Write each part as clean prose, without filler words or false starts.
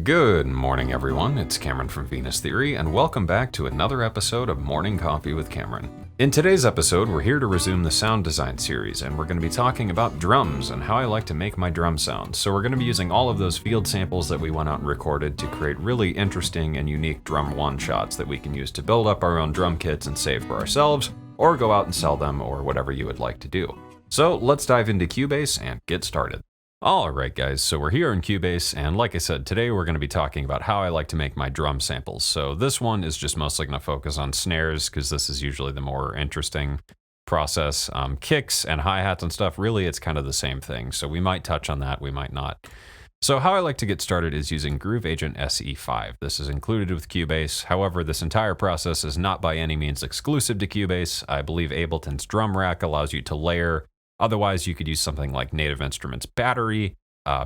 Good morning, everyone. It's Cameron from Venus Theory, and welcome back to another episode of Morning Coffee with Cameron. In today's episode, we're here to resume the sound design series, and we're going to be talking about drums and how I like to make my drum sounds. So we're going to be using all of those field samples that we went out and recorded to create really interesting and unique drum one-shots that we can use to build up our own drum kits and save for ourselves, or go out and sell them, or whatever you would like to do. So let's dive into Cubase and get started. Alright guys, so we're here in Cubase, and like I said, today we're going to be talking about how I like to make my drum samples. So this one is just mostly going to focus on snares, because this is usually the more interesting process. Kicks and hi-hats and stuff, really it's kind of the same thing, so we might touch on that, we might not. So how I like to get started is using Groove Agent SE5. This is included with Cubase, however this entire process is not by any means exclusive to Cubase. I believe Ableton's Drum Rack allows you to layer. Otherwise, you could use something like Native Instruments Battery.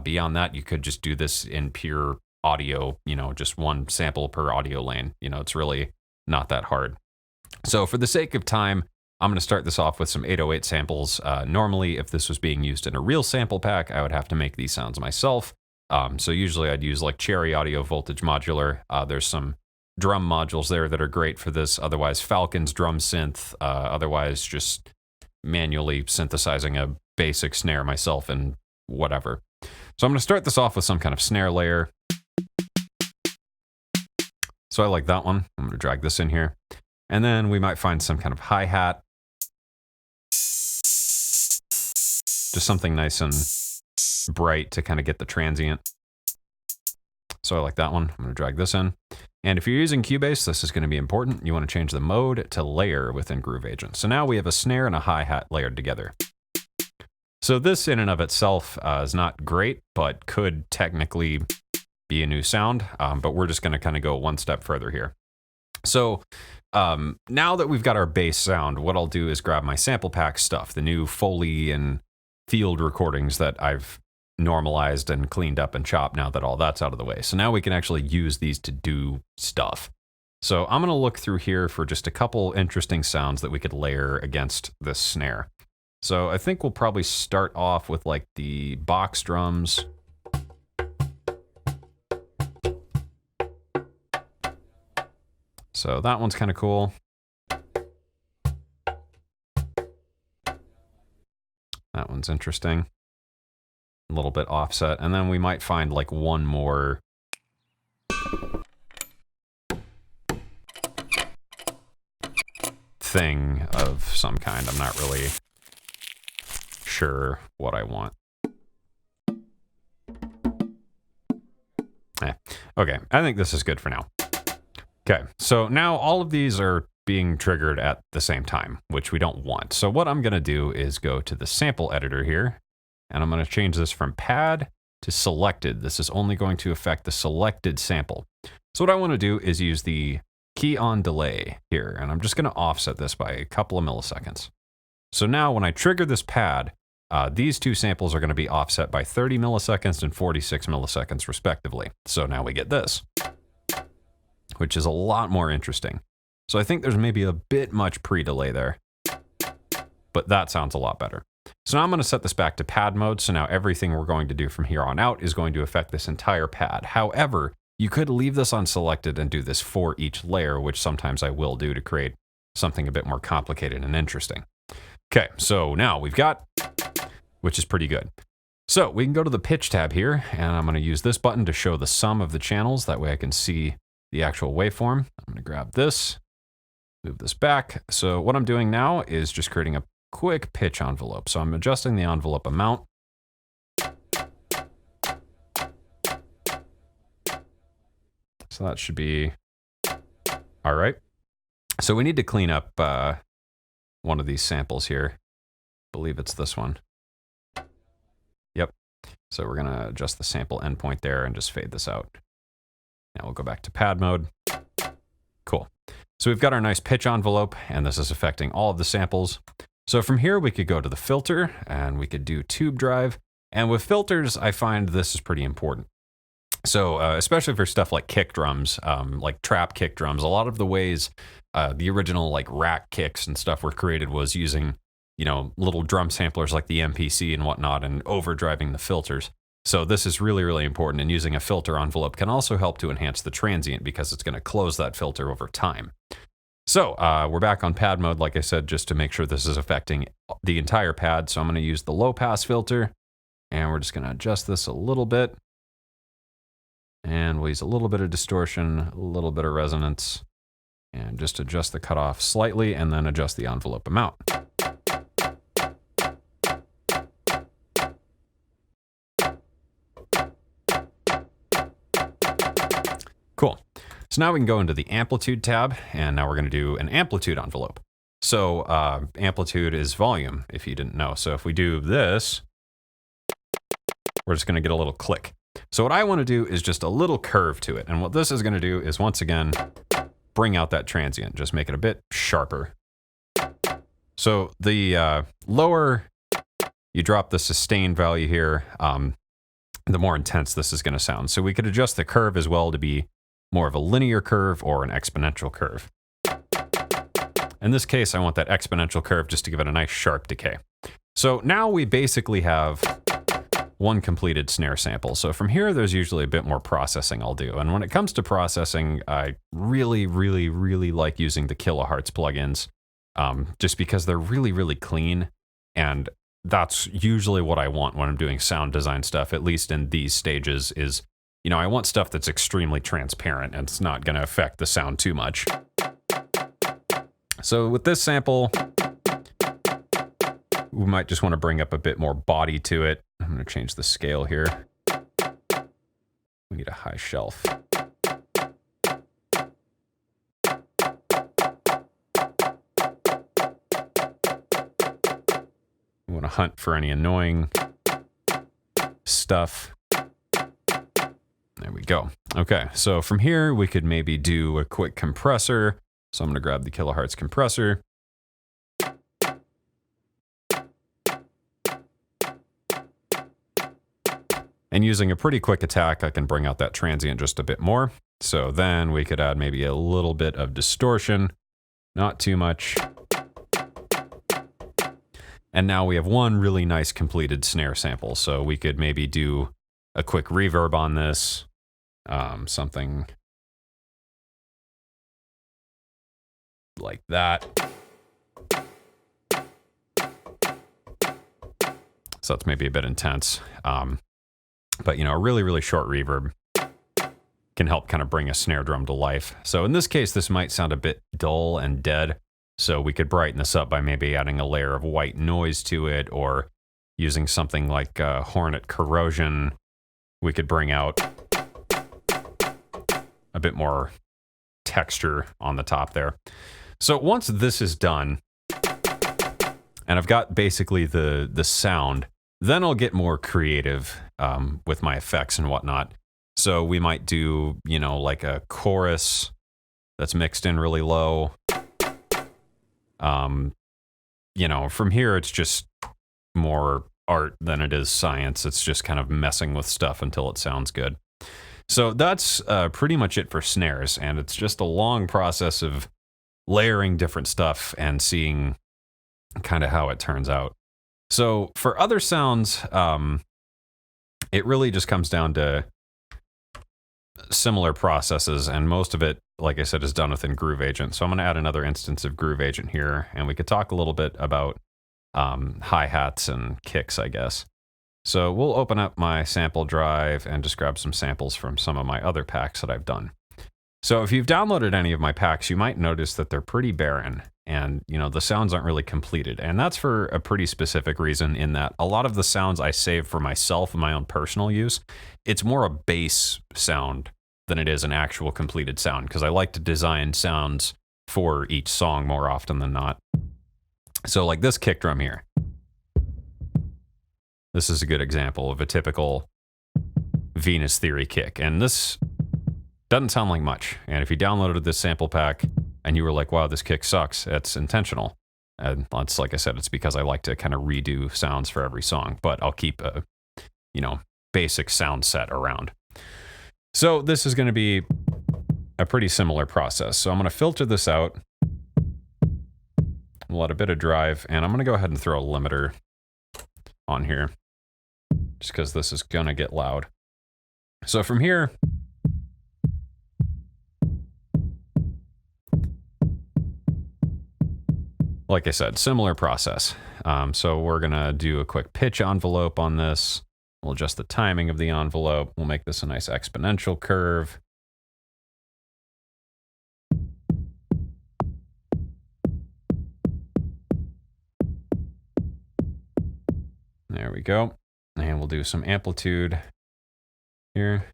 Beyond that, you could just do this in pure audio, just one sample per audio lane. It's really not that hard. So for the sake of time, I'm going to start this off with some 808 samples. Normally, if this was being used in a real sample pack, I would have to make these sounds myself. So usually I'd use like Cherry Audio Voltage Modular. There's some drum modules there that are great for this. Otherwise, Falcon's Drum Synth. Otherwise, just manually synthesizing a basic snare myself and whatever. So I'm going to start this off with some kind of snare layer. So I like that one. I'm going to drag this in here. And then we might find some kind of hi-hat. Just something nice and bright to kind of get the transient. So I like that one. I'm going to drag this in. And if you're using Cubase, this is going to be important. You want to change the mode to layer within Groove Agent. So now we have a snare and a hi-hat layered together. So this in and of itself is not great, but could technically be a new sound. But we're just going to kind of go one step further here. So now that we've got our bass sound, what I'll do is grab my sample pack stuff, the new Foley and field recordings that I've normalized and cleaned up and chopped now that all that's out of the way. So now we can actually use these to do stuff. So I'm going to look through here for just a couple interesting sounds that we could layer against this snare. So I think we'll probably start off with like the box drums. So that one's kind of cool. That one's interesting. A little bit offset, and then we might find like one more thing of some kind. I'm not really sure what I want. Okay, I think this is good for now. Okay, so now all of these are being triggered at the same time, which we don't want. So what I'm going to do is go to the sample editor here. And I'm going to change this from pad to selected. This is only going to affect the selected sample. So what I want to do is use the key on delay here. And I'm just going to offset this by a couple of milliseconds. So now when I trigger this pad, these two samples are going to be offset by 30 milliseconds and 46 milliseconds respectively. So now we get this, which is a lot more interesting. So I think there's maybe a bit much pre-delay there, but that sounds a lot better. So now I'm going to set this back to pad mode. So now everything we're going to do from here on out is going to affect this entire pad. However, you could leave this unselected and do this for each layer, which sometimes I will do to create something a bit more complicated and interesting. Okay, so now we've got, which is pretty good. So we can go to the pitch tab here, and I'm going to use this button to show the sum of the channels. That way I can see the actual waveform. I'm going to grab this, move this back. So what I'm doing now is just creating a quick pitch envelope. So I'm adjusting the envelope amount. So that should be all right. So we need to clean up one of these samples here. I believe it's this one. Yep. So we're going to adjust the sample endpoint there and just fade this out. Now we'll go back to pad mode. Cool. So we've got our nice pitch envelope, and this is affecting all of the samples. So from here, we could go to the filter, and we could do tube drive. And with filters, I find this is pretty important. So especially for stuff like kick drums, like trap kick drums, a lot of the ways the original like rack kicks and stuff were created was using, little drum samplers like the MPC and whatnot and overdriving the filters. So this is really, really important, and using a filter envelope can also help to enhance the transient because it's going to close that filter over time. So we're back on pad mode, like I said, just to make sure this is affecting the entire pad. So I'm going to use the low pass filter, and we're just going to adjust this a little bit. And we'll use a little bit of distortion, a little bit of resonance, and just adjust the cutoff slightly, and then adjust the envelope amount. Cool. So now we can go into the amplitude tab, and now we're going to do an amplitude envelope. So amplitude is volume, if you didn't know. So if we do this, we're just going to get a little click. So what I want to do is just a little curve to it. And what this is going to do is, once again, bring out that transient, just make it a bit sharper. So the lower you drop the sustain value here, the more intense this is going to sound. So we could adjust the curve as well to be more of a linear curve or an exponential curve. In this case, I want that exponential curve just to give it a nice sharp decay. So now we basically have one completed snare sample. So from here, there's usually a bit more processing I'll do. And when it comes to processing, I really, really, really like using the kilohertz plugins, just because they're really, really clean. And that's usually what I want when I'm doing sound design stuff, at least in these stages, is, you know, I want stuff that's extremely transparent and it's not going to affect the sound too much. So with this sample, we might just want to bring up a bit more body to it. I'm going to change the scale here. We need a high shelf. We want to hunt for any annoying stuff. There we go. Okay, so from here, we could maybe do a quick compressor. So I'm going to grab the kilohertz compressor. And using a pretty quick attack, I can bring out that transient just a bit more. So then we could add maybe a little bit of distortion, not too much. And now we have one really nice completed snare sample. So we could maybe do a quick reverb on this, something like that. So that's maybe a bit intense. But, you know, a really, really short reverb can help kind of bring a snare drum to life. So in this case, this might sound a bit dull and dead. So we could brighten this up by maybe adding a layer of white noise to it, or using something like Hornet Corrosion. We could bring out a bit more texture on the top there. So once this is done, and I've got basically the sound, then I'll get more creative with my effects and whatnot. So we might do, you know, like a chorus that's mixed in really low. You know, from here, it's just more art than it is science. It's just kind of messing with stuff until it sounds good. So that's pretty much it for snares. And it's just a long process of layering different stuff and seeing kind of how it turns out. So for other sounds, it really just comes down to similar processes, and most of it, like I said, is done within Groove Agent. So I'm going to add another instance of Groove Agent here, and we could talk a little bit about hi-hats and kicks, I guess. So we'll open up my sample drive and just grab some samples from some of my other packs that I've done. So if you've downloaded any of my packs, you might notice that they're pretty barren, and, you know, the sounds aren't really completed. And that's for a pretty specific reason, in that a lot of the sounds I save for myself and my own personal use, it's more a bass sound than it is an actual completed sound, because I like to design sounds for each song more often than not. So like this kick drum here. This is a good example of a typical Venus Theory kick. And this doesn't sound like much. And if you downloaded this sample pack and you were like, wow, this kick sucks, it's intentional. And that's, like I said, it's because I like to kind of redo sounds for every song, but I'll keep a, you know, basic sound set around. So this is going to be a pretty similar process. So I'm going to filter this out. We'll add a bit of drive, and I'm going to go ahead and throw a limiter on here. just because this is gonna get loud. So from here, like I said, similar process. So we're gonna do a quick pitch envelope on this. We'll adjust the timing of the envelope. We'll make this a nice exponential curve. There we go. And we'll do some amplitude here.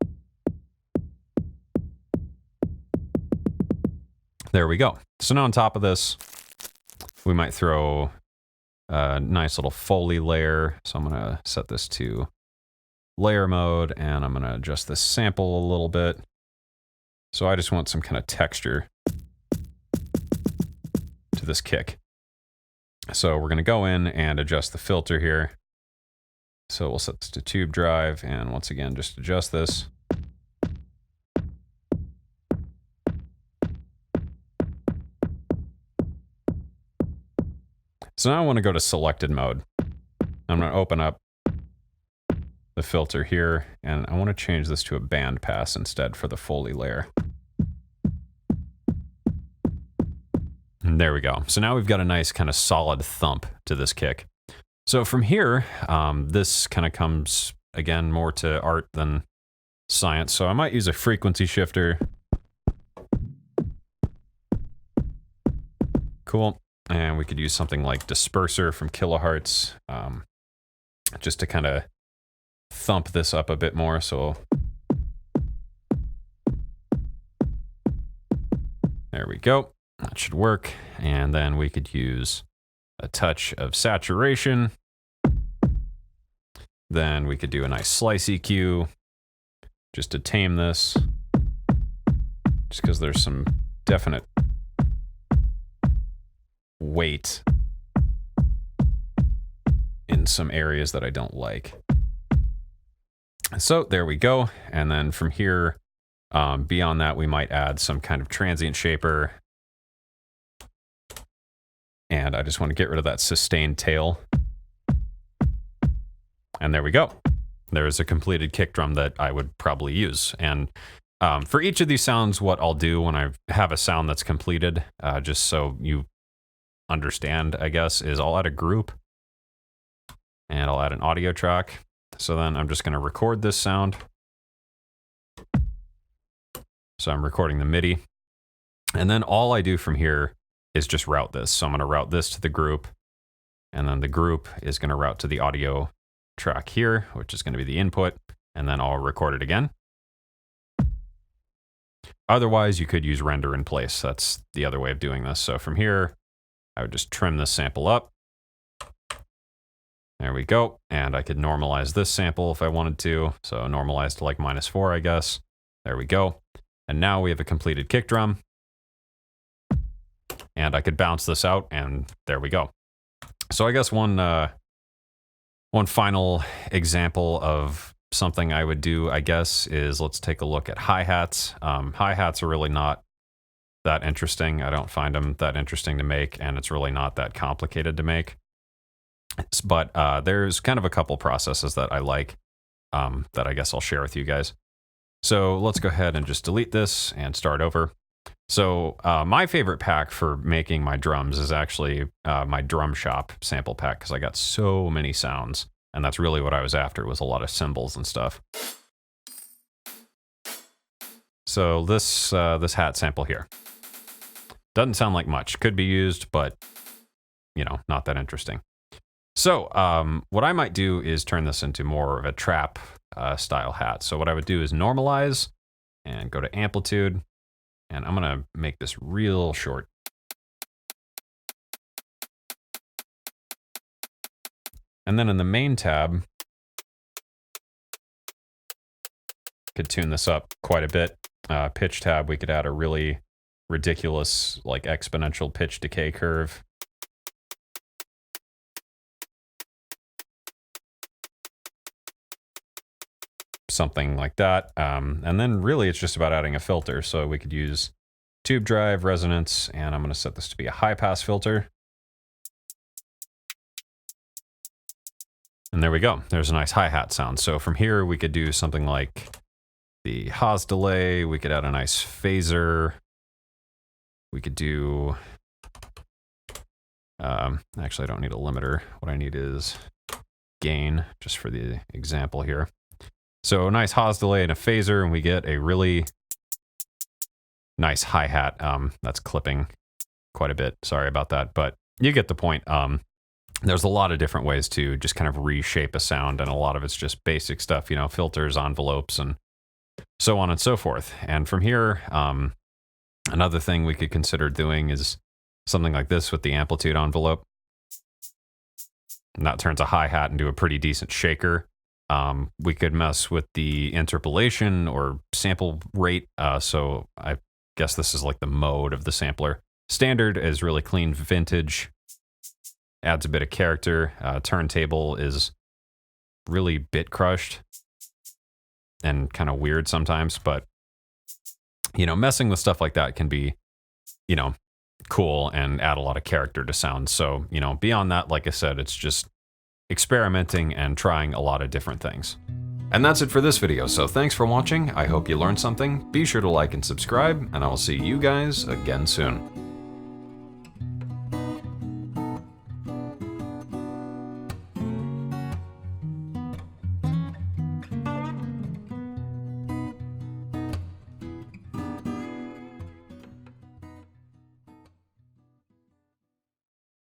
There we go. So now on top of this, we might throw a nice little Foley layer. So I'm gonna set this to layer mode, and I'm gonna adjust this sample a little bit. So I just want some kind of texture to this kick. So we're gonna go in and adjust the filter here. So we'll set this to tube drive, and once again, just adjust this. So now I want to go to selected mode. I'm going to open up the filter here, and I want to change this to a band pass instead for the Foley layer. And there we go. So now we've got a nice kind of solid thump to this kick. So from here, this kind of comes, again, more to art than science. So I might use a frequency shifter. Cool. And we could use something like disperser from kilohertz, just to kind of thump this up a bit more. So there we go. That should work. And then we could use a touch of saturation. Then we could do a nice slice EQ just to tame this, just because there's some definite weight in some areas that I don't like. So there we go. And then from here, beyond that, we might add some kind of transient shaper. And I just want to get rid of that sustained tail. And there we go. There's a completed kick drum that I would probably use. And for each of these sounds, what I'll do when I have a sound that's completed, just so you understand, I guess, is I'll add a group and I'll add an audio track. So then I'm just going to record this sound. So I'm recording the MIDI. And then all I do from here is just route this. So I'm going to route this to the group, and then the group is going to route to the audio track here, which is going to be the input, and then I'll record it again. Otherwise, you could use render in place. That's the other way of doing this. So from here, I would just trim this sample up. There we go. And I could normalize this sample if I wanted to. So normalize to like -4, I guess. There we go. And now we have a completed kick drum. And I could bounce this out, and there we go. So I guess one final example of something I would do, I guess, is let's take a look at hi-hats. Hi-hats are really not that interesting. I don't find them that interesting to make, and it's really not that complicated to make. But there's kind of a couple processes that I like that I guess I'll share with you guys. So let's go ahead and just delete this and start over. So my favorite pack for making my drums is actually my drum shop sample pack, because I got so many sounds, and that's really what I was after, was a lot of cymbals and stuff. So this hat sample here doesn't sound like much. Could be used, but you know, not that interesting. So what I might do is turn this into more of a trap style hat. So what I would do is normalize and go to amplitude. And I'm going to make this real short. And then in the main tab, could tune this up quite a bit. Pitch tab, we could add a really ridiculous, like, exponential pitch decay curve. Something like that. And then really it's just about adding a filter. So we could use tube drive, resonance, and I'm going to set this to be a high pass filter. And there we go. There's a nice hi-hat sound. So from here, we could do something like the Haas delay. We could add a nice phaser. We could do... actually, I don't need a limiter. What I need is gain, just for the example here. So a nice Haas delay and a phaser, and we get a really nice hi-hat. That's clipping quite a bit. Sorry about that, but you get the point. There's a lot of different ways to just kind of reshape a sound, and a lot of it's just basic stuff, you know, filters, envelopes, and so on and so forth. And from here, another thing we could consider doing is something like this with the amplitude envelope. And that turns a hi-hat into a pretty decent shaker. We could mess with the interpolation or sample rate. So I guess this is like the mode of the sampler. Standard is really clean vintage. Adds a bit of character. Turntable is really bit crushed and kind of weird sometimes, but you know, messing with stuff like that can be, you know, cool and add a lot of character to sounds. So, you know, beyond that, like I said, it's just experimenting and trying a lot of different things. And that's it for this video, so thanks for watching. I hope you learned something. Be sure to like and subscribe, and I will see you guys again soon.